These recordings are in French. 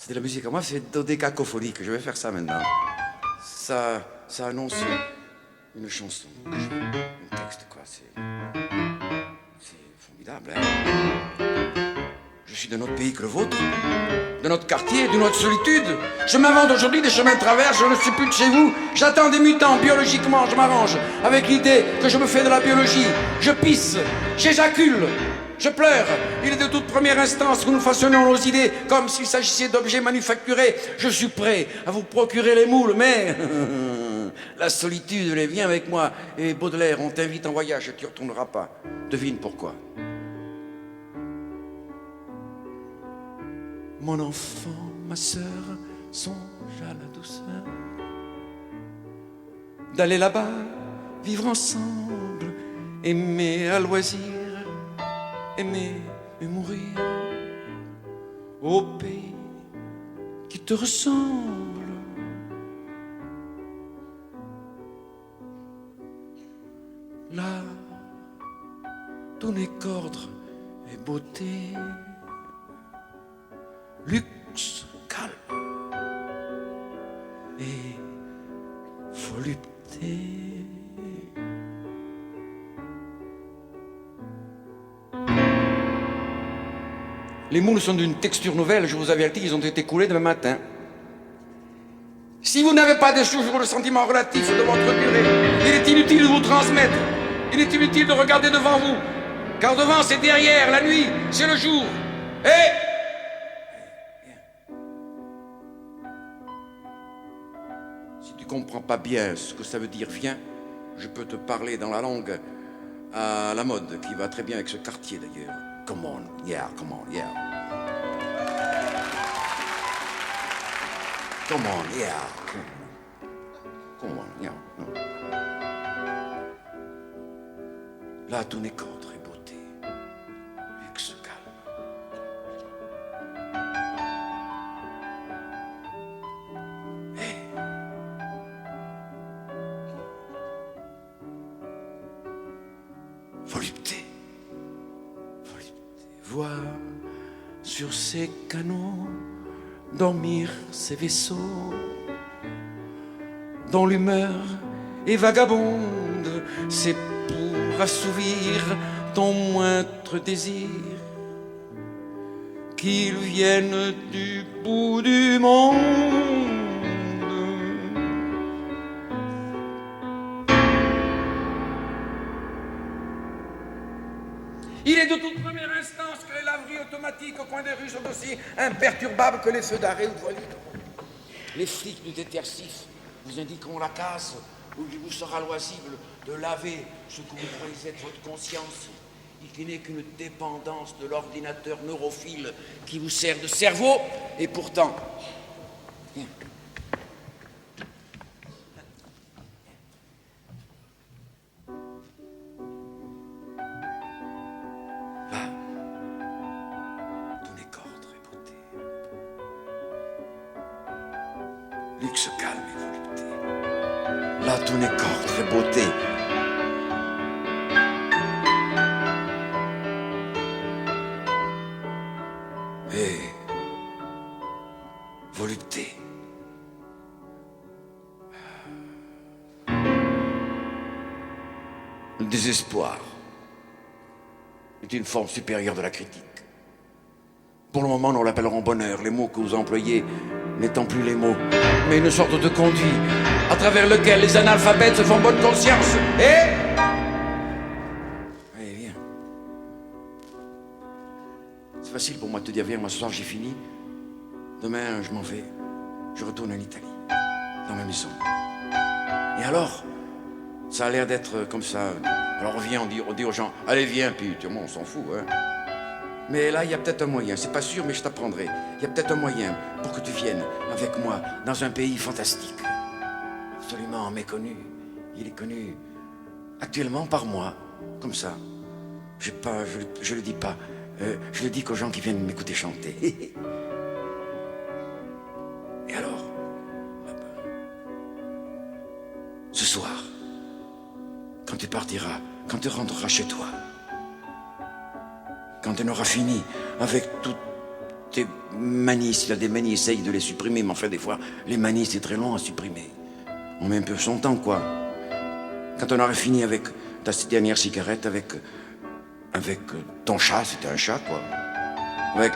C'est de la musique à moi, c'est dodécacophonique. Je vais faire ça maintenant. Ça annonce une chanson. Un texte, quoi. C'est formidable, hein. Je suis d'un autre pays que le vôtre, de notre quartier, d'une autre solitude. Je m'invente aujourd'hui des chemins de travers, je ne suis plus de chez vous. J'attends des mutants, biologiquement, je m'arrange avec l'idée que je me fais de la biologie. Je pisse, j'éjacule, je pleure. Il est de toute première instance que nous façonnons nos idées comme s'il s'agissait d'objets manufacturés. Je suis prêt à vous procurer les moules, mais la solitude, elle vient avec moi. Et Baudelaire, on t'invite en voyage, tu ne retourneras pas. Devine pourquoi. Mon enfant, ma sœur, songe à la douceur d'aller là-bas, vivre ensemble, aimer à loisir, aimer et mourir au pays qui te ressemble. Là, tout n'est qu'ordre et beauté, luxe, calme et volupté. Les moules sont d'une texture nouvelle, je vous avertis, ils ont été coulés demain matin. Si vous n'avez pas toujours le sentiment relatif de votre durée, il est inutile de vous transmettre, il est inutile de regarder devant vous, car devant c'est derrière, la nuit, c'est le jour. Et si tu comprends pas bien ce que ça veut dire viens, je peux te parler dans la langue à la mode, qui va très bien avec ce quartier d'ailleurs. Come on, yeah, come on, yeah. Come on, yeah. Come on, yeah. Là, tout n'est qu'ordre et beauté, luxe, calme. Volupté. Voir sur ces canaux dormir ces vaisseaux dont l'humeur est vagabonde, c'est pour assouvir ton moindre désir qu'ils viennent du bout du monde. Il est de toute première instance que les laveries automatiques au coin des rues sont aussi imperturbables que les feux d'arrêt ou de voie libre. Les flics du détercif vous indiqueront la case où il vous sera loisible de laver ce que vous croyez être votre conscience et qui n'est qu'une dépendance de l'ordinateur neurophile qui vous sert de cerveau. Et pourtant, luxe, calme et volupté. Là, tout n'est qu'ordre et beauté. Et volupté. Le désespoir est une forme supérieure de la critique. Pour le moment, nous l'appellerons bonheur, les mots que vous employez n'étant plus les mots, mais une sorte de conduit à travers lequel les analphabètes se font bonne conscience. Et... Allez, viens. C'est facile pour moi de te dire, viens, moi ce soir j'ai fini. Demain, je m'en vais. Je retourne en Italie, dans ma maison. Et alors, ça a l'air d'être comme ça. Alors on vient, on dit aux gens, allez, viens, puis moi, on s'en fout, hein. Mais là, il y a peut-être un moyen, c'est pas sûr, mais je t'apprendrai. Il y a peut-être un moyen pour que tu viennes avec moi dans un pays fantastique, absolument méconnu. Il est connu actuellement par moi, comme ça. Je le dis pas, je le dis qu'aux gens qui viennent m'écouter chanter. Et alors, ce soir, quand tu partiras, quand tu rentreras chez toi, quand on aura fini avec toutes tes manies, s'il a des manies, essaye de les supprimer. Mais enfin, des fois, les manies, c'est très long à supprimer. On met un peu son temps, quoi. Quand on aurait fini avec ta dernière cigarette, avec ton chat, si t'as un chat, quoi. Avec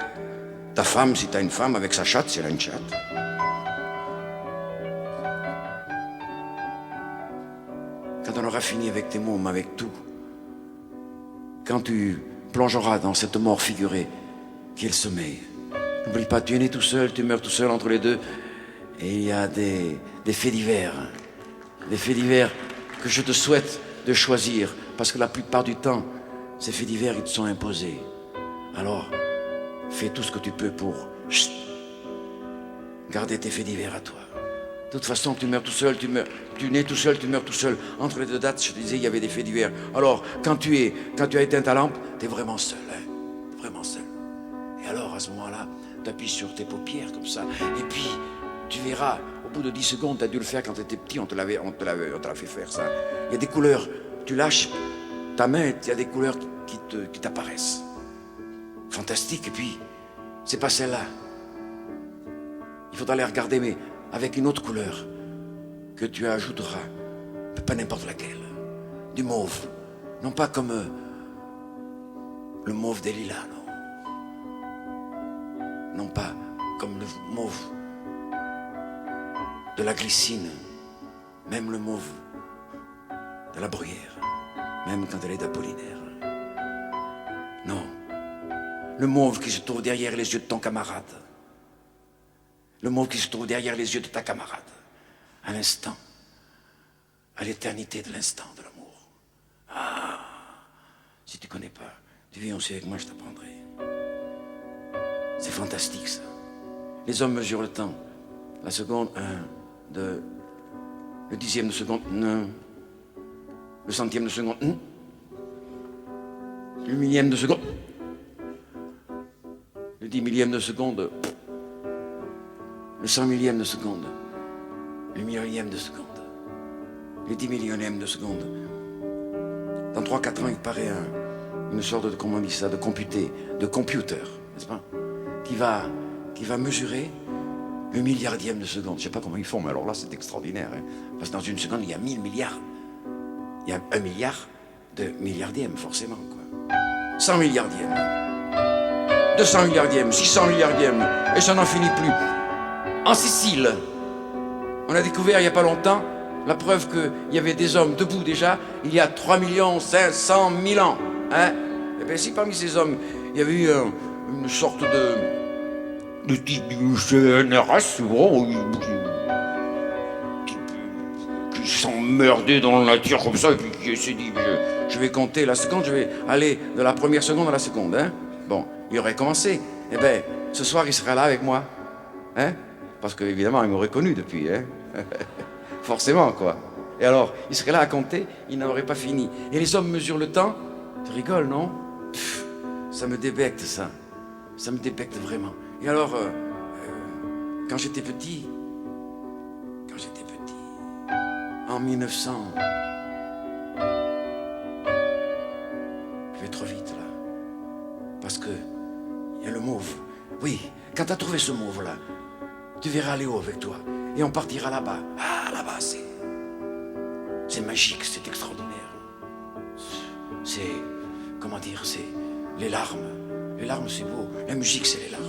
ta femme, si t'as une femme, avec sa chatte, si elle a une chatte. Quand on aura fini avec tes mômes, avec tout, quand tu plongeras dans cette mort figurée qui est le sommeil, n'oublie pas, tu es né tout seul, tu meurs tout seul entre les deux, et il y a des faits divers que je te souhaite de choisir, parce que la plupart du temps, ces faits divers, ils te sont imposés. Alors, fais tout ce que tu peux pour garder tes faits divers à toi. De toute façon, tu meurs tout seul, tu nais tout seul, tu meurs tout seul. Entre les deux dates, je te disais, il y avait des faits divers. Alors, quand tu as éteint ta lampe, tu es vraiment seul, hein, vraiment seul. Et alors, à ce moment-là, tu appuies sur tes paupières comme ça, et puis tu verras, au bout de 10 secondes, tu as dû le faire quand tu étais petit, on te l'a fait faire ça. Il y a des couleurs, tu lâches ta main, il y a des couleurs qui t'apparaissent. Fantastique, et puis, c'est pas celle-là. Il faudra les regarder, mais avec une autre couleur que tu ajouteras, pas n'importe laquelle, du mauve, non pas comme le mauve des lilas, non pas comme le mauve de la glycine, même le mauve de la bruyère, même quand elle est d'Apollinaire. Non, le mauve qui se trouve derrière les yeux de ton camarade. Le mauve qui se trouve derrière les yeux de ta camarade. À l'instant, à l'éternité de l'instant de l'amour. Ah, si tu connais pas, tu viens aussi avec moi, je t'apprendrai. C'est fantastique, ça. Les hommes mesurent le temps. La seconde, 1, 2, le dixième de seconde, 1, le centième de seconde, 1, le millième de seconde, le 10 millième de seconde, le 100 millième de seconde, le millionième de seconde, le 10 millionième de seconde. Dans 3-4 ans, il paraît une sorte de, comment on dit ça, de computer, de computer, n'est-ce pas, qui va mesurer le milliardième de seconde. Je ne sais pas comment ils font, mais alors là, c'est extraordinaire. Hein, parce que dans une seconde, il y a 1000 milliards. Il y a 1 milliard de milliardièmes, forcément, quoi. 100 milliardièmes, 200 milliardièmes, 600 milliardièmes, et ça n'en finit plus. En Sicile, on a découvert il n'y a pas longtemps la preuve qu'il y avait des hommes debout déjà il y a 3 500 000 ans. Hein? Et bien si parmi ces hommes, il y avait eu une sorte de type du CNRS, qui s'emmerdait dans la nature comme ça, et puis qui s'est dit, je vais compter la seconde, je vais aller de la première seconde à la seconde. Hein? Bon, il aurait commencé. Eh bien, ce soir, il sera là avec moi. Hein? Parce qu'évidemment, il m'aurait connu depuis, hein. Forcément, quoi. Et alors, il serait là à compter, il n'aurait pas fini. Et les hommes mesurent le temps. Tu rigoles, non? Pff, ça me débecte, ça. Ça me débecte vraiment. Et alors, quand j'étais petit, en 1900, je vais trop vite, là. Parce que, il y a le mauve. Oui, quand tu as trouvé ce mauve-là, tu verras Léo avec toi. Et on partira là-bas. Ah, là-bas, c'est magique, c'est extraordinaire. C'est, comment dire, c'est les larmes. Les larmes, c'est beau. La musique, c'est les larmes.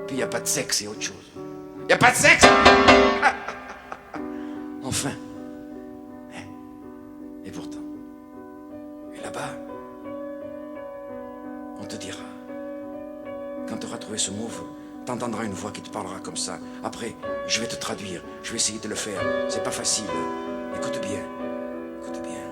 Puis il n'y a pas de sexe, c'est autre chose. Il n'y a pas de sexe. Enfin. Et pourtant. Et là-bas, on te dira, quand tu auras trouvé ce mauve, t'entendras une voix qui te parlera comme ça. Après, je vais te traduire. Je vais essayer de le faire. C'est pas facile. Écoute bien. Écoute bien.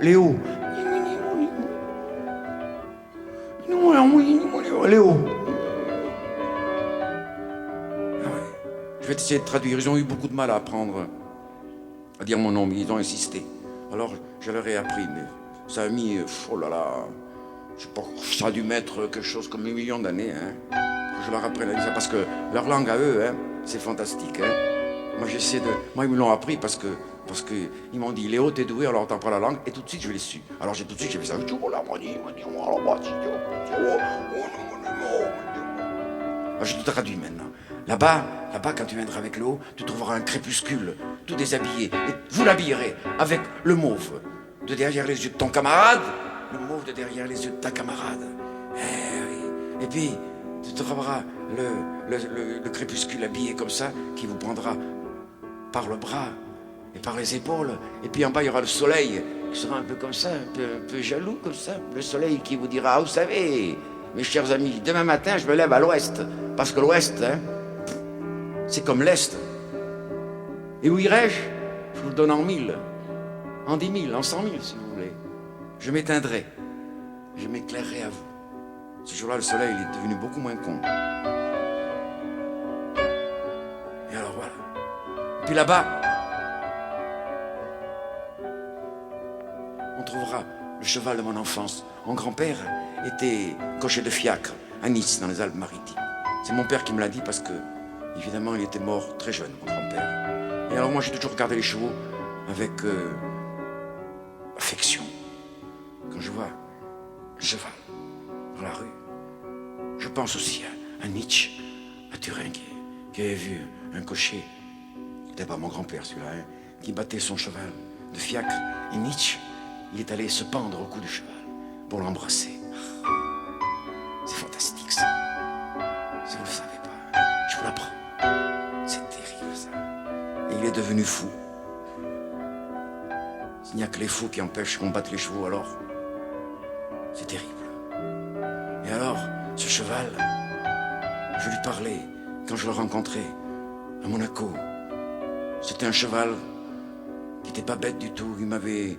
Léo. Léo. Je vais essayer de traduire. Ils ont eu beaucoup de mal à apprendre à dire mon nom, mais ils ont insisté. Alors, je leur ai appris, mais ça a mis, oh là là, je sais pas, ça a dû mettre quelque chose comme 1 million d'années, hein, que je leur apprenne à dire ça, parce que leur langue à eux, hein, c'est fantastique, hein. Moi, j'essaie de. Moi, ils me l'ont appris parce que ils m'ont dit, Léo, t'es doué, alors t'apprends la langue, et tout de suite, je l'ai su. Alors, tout de suite, j'ai fait ça. Je te traduis maintenant. Là-bas, quand tu viendras avec Léo, tu trouveras un crépuscule, tout déshabillé, et vous l'habillerez avec le mauve de derrière les yeux de ton camarade, le mauve de derrière les yeux de ta camarade. Oui. Et puis, tu trouveras le crépuscule habillé comme ça, qui vous prendra par le bras et par les épaules. Et puis en bas, il y aura le soleil, qui sera un peu comme ça, un peu jaloux comme ça. Le soleil qui vous dira, ah, vous savez, mes chers amis, demain matin, je me lève à l'ouest. Parce que l'ouest, hein, c'est comme l'est. Et où irai-je? Je vous le donne en 1000, en 10 000, en 100 000, si vous voulez. Je m'éteindrai, je m'éclairerai à vous. Ce jour-là, le soleil, il est devenu beaucoup moins con. Et alors voilà. Et puis là-bas, on trouvera le cheval de mon enfance. Mon grand-père était cocher de fiacre à Nice, dans les Alpes-Maritimes. C'est mon père qui me l'a dit parce que, évidemment, il était mort très jeune, mon grand-père. Et alors moi, j'ai toujours regardé les chevaux avec affection. Quand je vois un cheval dans la rue, je pense aussi à Nietzsche, à Turin, qui avait vu un cocher, c'était pas mon grand-père celui-là, hein, qui battait son cheval de fiacre. Et Nietzsche, il est allé se pendre au cou du cheval pour l'embrasser. C'est fantastique ça. Si vous ne le savez pas, je vous l'apprends. C'est terrible ça. Et il est devenu fou. Il n'y a que les fous qui empêchent qu'on batte les chevaux, alors c'est terrible. Et alors, ce cheval, je lui parlais quand je le rencontrais à Monaco. C'était un cheval qui n'était pas bête du tout. Il m'avait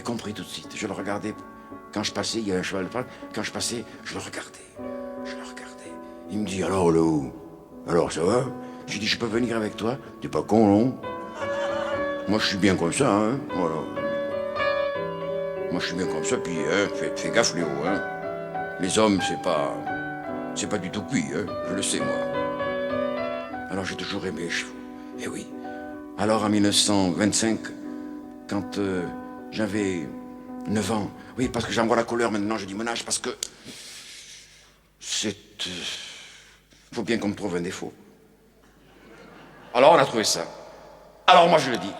compris tout de suite. Je le regardais quand je passais, il y avait un cheval de parc. Quand je passais, je le regardais. Il me dit, alors Léo, alors ça va? Je lui dis, je peux venir avec toi? T'es pas con, non? Moi je suis bien comme ça, hein. Voilà. Moi je suis bien comme ça, puis hein, fais gaffe Léo, hein. Les hommes, c'est pas du tout cuit, hein. Je le sais moi. Alors j'ai toujours aimé les chevaux. Eh oui. Alors en 1925, quand j'avais 9 ans, oui, parce que j'en vois la couleur maintenant, je dis ménage, parce que faut bien qu'on me trouve un défaut. Alors on a trouvé ça. Alors moi je le dis.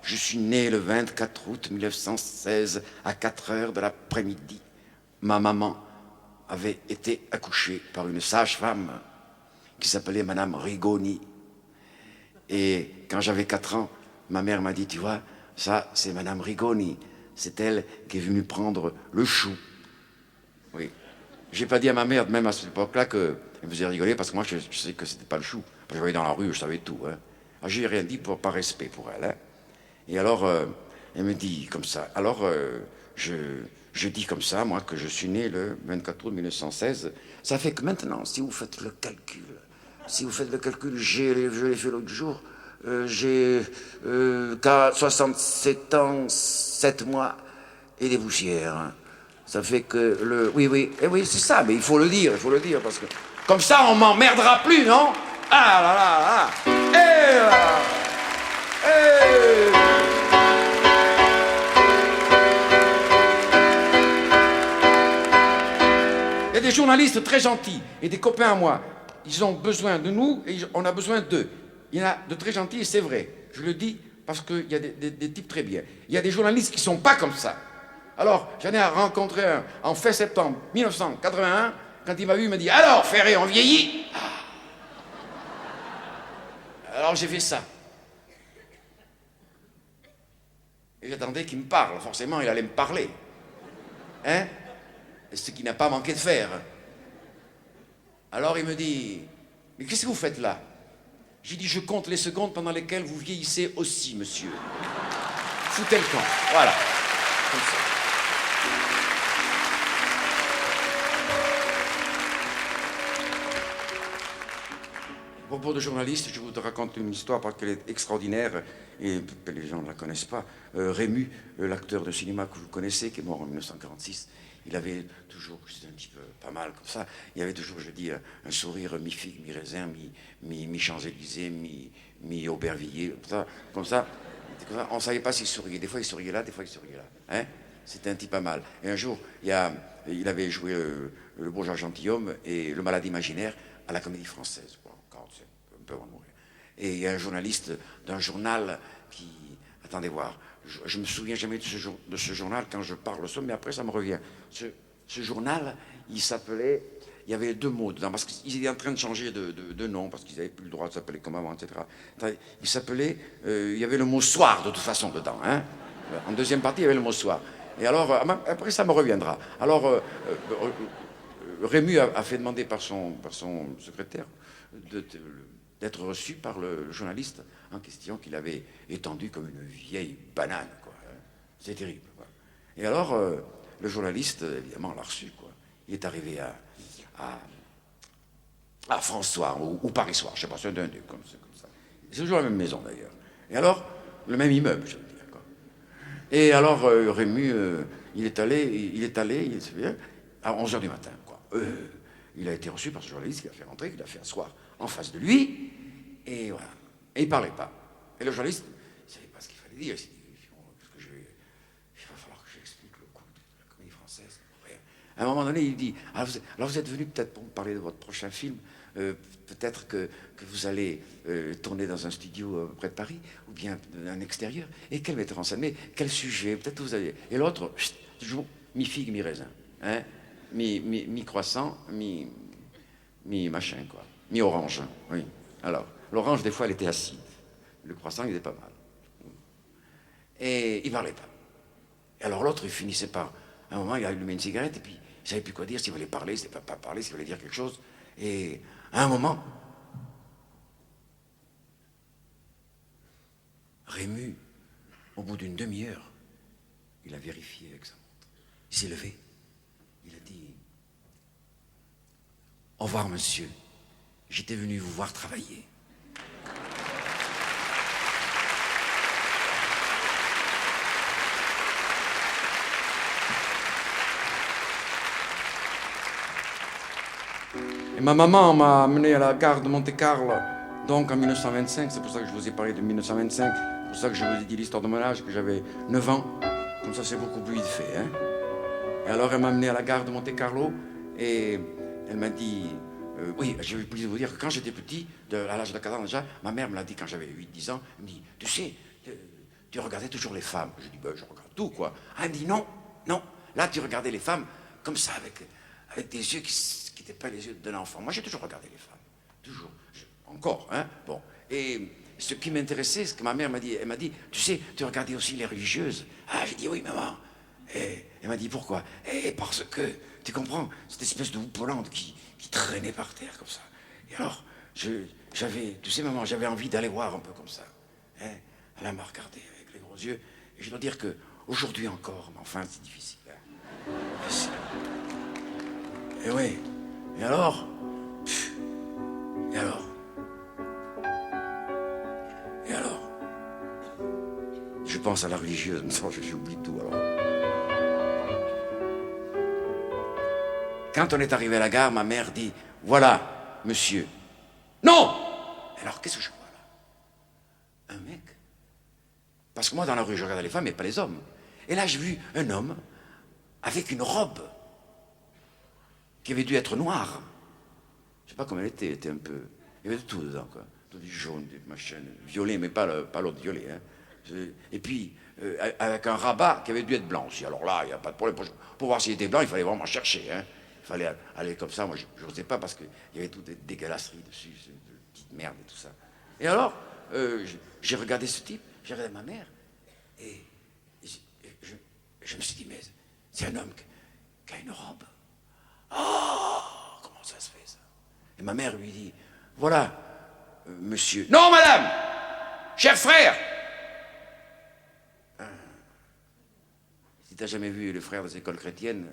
Je suis né le 24 août 1916 à 4 heures de l'après-midi. Ma maman avait été accouchée par une sage-femme qui s'appelait Madame Rigoni. Et quand j'avais 4 ans, ma mère m'a dit, tu vois, ça c'est Madame Rigoni. C'est elle qui est venue prendre le chou. Oui. J'ai pas dit à ma mère, même à cette époque-là, qu'elle me faisait rigoler, parce que moi, je sais que c'était pas le chou. Je voyais dans la rue, je savais tout. Hein. Alors, j'ai rien dit par respect pour elle. Hein. Et alors, elle me dit comme ça. Alors, je dis comme ça, moi, que je suis né le 24 août 1916. Ça fait que maintenant, si vous faites le calcul, je l'ai fait l'autre jour, j'ai 67 ans, 7 mois et des poussières. Hein. Ça fait que Oui, c'est ça, mais il faut le dire, parce que comme ça, on m'emmerdera plus, non? Ah là là là! Et là! Et... Il y a des journalistes très gentils et des copains à moi. Ils ont besoin de nous et on a besoin d'eux. Il y en a de très gentils et c'est vrai. Je le dis parce qu'il y a des types très bien. Il y a des journalistes qui ne sont pas comme ça. Alors, j'en ai rencontré un en fin septembre 1981, quand il m'a vu, il m'a dit « Alors, Ferré, on vieillit ?» Alors j'ai fait ça. Et j'attendais qu'il me parle. Forcément, il allait me parler. Hein? Ce qu'il n'a pas manqué de faire. Alors il me dit « Mais qu'est-ce que vous faites là ?» J'ai dit « Je compte les secondes pendant lesquelles vous vieillissez aussi, monsieur. » Foutez le camp. Voilà. Comme ça. propos de journaliste, je vous raconte une histoire parce qu'elle est extraordinaire et que les gens ne la connaissent pas. Rému, l'acteur de cinéma que vous connaissez, qui est mort en 1946, il avait toujours, c'était un petit peu pas mal comme ça, il avait toujours, je dis, un sourire mi-figue, mi-raisin, mi-Champs-Élysées, mi-Aubervilliers, comme ça. On ne savait pas s'il souriait. Des fois, il souriait là, des fois, il souriait là. Hein, c'était un type pas mal. Et un jour, il avait joué le Bourgeois gentilhomme et le Malade imaginaire à la Comédie Française. Bon, quand c'est un peu avant de mourir. Et il y a un journaliste d'un journal qui... Attendez voir. Je me souviens jamais de ce journal quand je parle ça, mais après, ça me revient. Ce journal, il s'appelait... Il y avait 2 mots dedans, parce qu'ils étaient en train de changer de nom, parce qu'ils n'avaient plus le droit de s'appeler comme avant, etc. Il s'appelait... il y avait le mot soir, de toute façon, dedans. Hein. En deuxième partie, il y avait le mot soir. Et alors, après, ça me reviendra. Alors, Rému a fait demander par son secrétaire d'être reçu par le journaliste en question, qu'il avait étendu comme une vieille banane. C'est terrible. Quoi. Et alors, le journaliste, évidemment, l'a reçu. Quoi. Il est arrivé à François ou Paris Soir, je ne sais pas, c'est un deux, comme ça. C'est toujours la même maison, d'ailleurs. Et alors, le même immeuble, je veux dire. Quoi. Et alors, Rému, il est allé, à 11h du matin. Quoi. Il a été reçu par ce journaliste qui l'a fait rentrer, qui l'a fait asseoir en face de lui, et voilà. Et il ne parlait pas. Et le journaliste, il ne savait pas ce qu'il fallait dire. Il s'est dit, il va falloir que j'explique le coup de la Comédie Française. À un moment donné, il dit, alors vous êtes venu peut-être pour me parler de votre prochain film, peut-être que vous allez tourner dans un studio près de Paris, ou bien un extérieur, et quel metteur en scène, mais quel sujet, peut-être vous allez... Et l'autre, toujours mi-figue, mi-raisin, hein, mi-croissant, mi-machin, quoi, mi-orange, oui. Alors, l'orange, des fois, elle était acide, le croissant, il était pas mal. Et il parlait pas. Et alors l'autre, il finissait par... À un moment, il a allumé une cigarette, et puis il ne savait plus quoi dire, s'il voulait parler, s'il ne savait pas parler, s'il voulait dire quelque chose. Et à un moment, Rému, au bout d'une demi-heure, il a vérifié avec sa montre. Il s'est levé. Il a dit, au revoir, monsieur. J'étais venu vous voir travailler. Et ma maman m'a amené à la gare de Monte-Carlo, donc en 1925, c'est pour ça que je vous ai parlé de 1925, c'est pour ça que je vous ai dit l'histoire de mon âge, que j'avais 9 ans, comme ça c'est beaucoup plus vite fait. Hein. Et alors elle m'a amené à la gare de Monte-Carlo, et elle m'a dit, oui, j'ai oublié de vous dire que quand j'étais petit, à l'âge de 4 ans déjà, ma mère me l'a dit quand j'avais 8-10 ans, elle me dit, tu sais, tu regardais toujours les femmes. Je dis, ben je regarde tout, quoi. Elle me dit, non, là tu regardais les femmes comme ça, avec des yeux qui n'étaient pas les yeux d'un enfant. Moi, j'ai toujours regardé les femmes. Toujours. Encore, hein. Bon. Et ce qui m'intéressait, ce que ma mère m'a dit, elle m'a dit, tu sais, tu regardais aussi les religieuses. Ah, j'ai dit, oui, maman. Et elle m'a dit, pourquoi? Et parce que, tu comprends, cette espèce de houppelande qui traînait par terre, comme ça. Et alors, j'avais, tu sais, maman, j'avais envie d'aller voir un peu comme ça. Hein. Elle m'a regardé avec les gros yeux. Et je dois dire que, aujourd'hui encore, mais enfin, c'est difficile. Hein. Difficile. Et oui. Et alors? Et alors? Et alors? Je pense à la religieuse, mais ça, j'oublie tout, alors. Quand on est arrivé à la gare, ma mère dit, voilà, monsieur. Non! Alors, qu'est-ce que je vois là? Un mec. Parce que moi, dans la rue, je regardais les femmes, mais pas les hommes. Et là, j'ai vu un homme avec une robe qui avait dû être noire. Je sais pas comment elle était un peu... Il y avait de tout dedans, quoi. Du jaune, du machin, violet, mais pas l'autre violet. Hein. Et puis, avec un rabat qui avait dû être blanc aussi. Alors là, il n'y a pas de problème. Pour voir s'il était blanc, il fallait vraiment chercher. Hein. Il fallait aller comme ça. Moi, je n'osais pas parce qu'il y avait toutes des dégueulasseries dessus, de petites merdes et tout ça. Et alors, j'ai regardé ce type, j'ai regardé ma mère, et je me suis dit, mais c'est un homme qui a une robe. Oh, comment ça se fait, ça? Et ma mère lui dit, voilà, monsieur... Non, madame! Cher frère! Si t'as jamais vu les frères des écoles chrétiennes,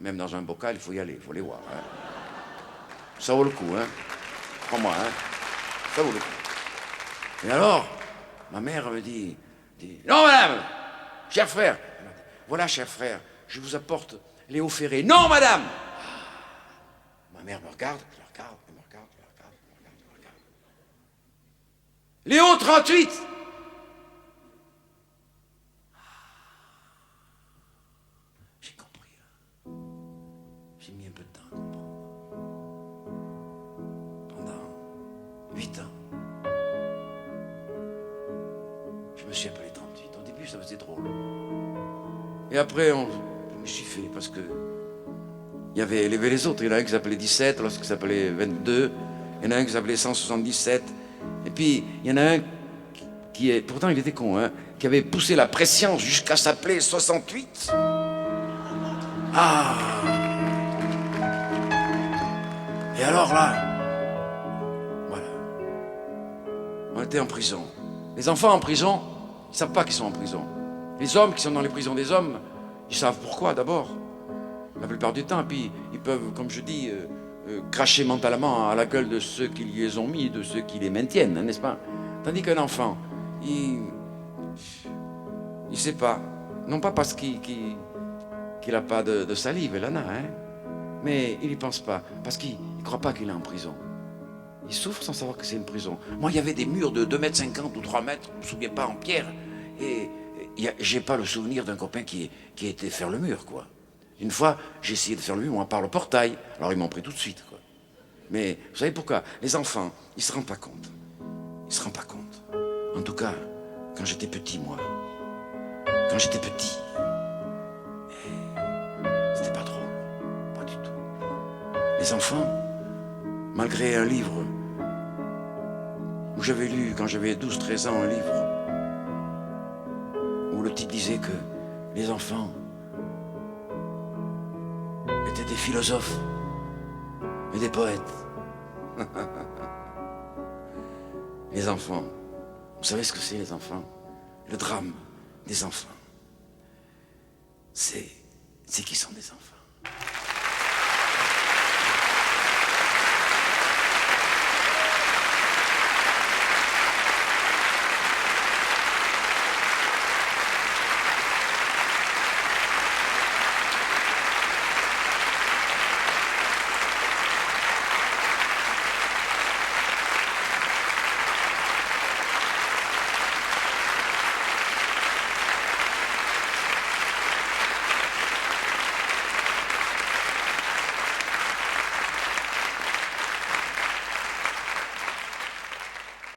même dans un bocal, il faut y aller, il faut les voir. Hein. Ça vaut le coup, hein. Crois-moi, hein. Ça vaut le coup. Et alors, ma mère me dit non, madame, cher frère. Voilà, cher frère, je vous apporte Léo Ferré. Non, madame. Ma mère me regarde, je la regarde, elle me regarde, je la regarde, je la regarde, je la regarde. Léo 38. J'ai compris. J'ai mis un peu de temps à comprendre. Pendant 8 ans, je me suis appelé 38. Au début, ça faisait drôle. Et après, je me suis fait parce que il y avait les autres. Il y en a un qui s'appelait 17, l'autre qui s'appelait 22. Il y en a un qui s'appelait 177. Et puis, il y en a un qui est... Pourtant, il était con, hein, qui avait poussé la prescience jusqu'à s'appeler 68. Ah! Et alors là, voilà. On était en prison. Les enfants en prison, ils ne savent pas qu'ils sont en prison. Les hommes qui sont dans les prisons des hommes, ils savent pourquoi d'abord. La plupart du temps, puis ils peuvent, comme je dis, cracher mentalement à la gueule de ceux qui les ont mis, de ceux qui les maintiennent, hein, n'est-ce pas? Tandis qu'un enfant, il sait pas, non pas parce qu'il n'a pas de salive, il en a, hein, mais il n'y pense pas, parce qu'il ne croit pas qu'il est en prison. Il souffre sans savoir que c'est une prison. Moi, il y avait des murs de 2,50 m ou 3 mètres, je ne me souviens pas, en pierre, et j'ai pas le souvenir d'un copain qui était faire le mur, quoi. Une fois, j'ai essayé de faire le mur, moi, par le portail. Alors, ils m'ont pris tout de suite, quoi. Mais vous savez pourquoi? Les enfants, ils se rendent pas compte. Ils se rendent pas compte. En tout cas, quand j'étais petit, moi. Quand j'étais petit. C'était pas drôle. Pas du tout. Les enfants, malgré un livre où j'avais lu, quand j'avais 12-13 ans, un livre où le titre disait que les enfants étaient des philosophes et des poètes. Les enfants, vous savez ce que c'est, les enfants? Le drame des enfants, c'est qu'ils sont des enfants.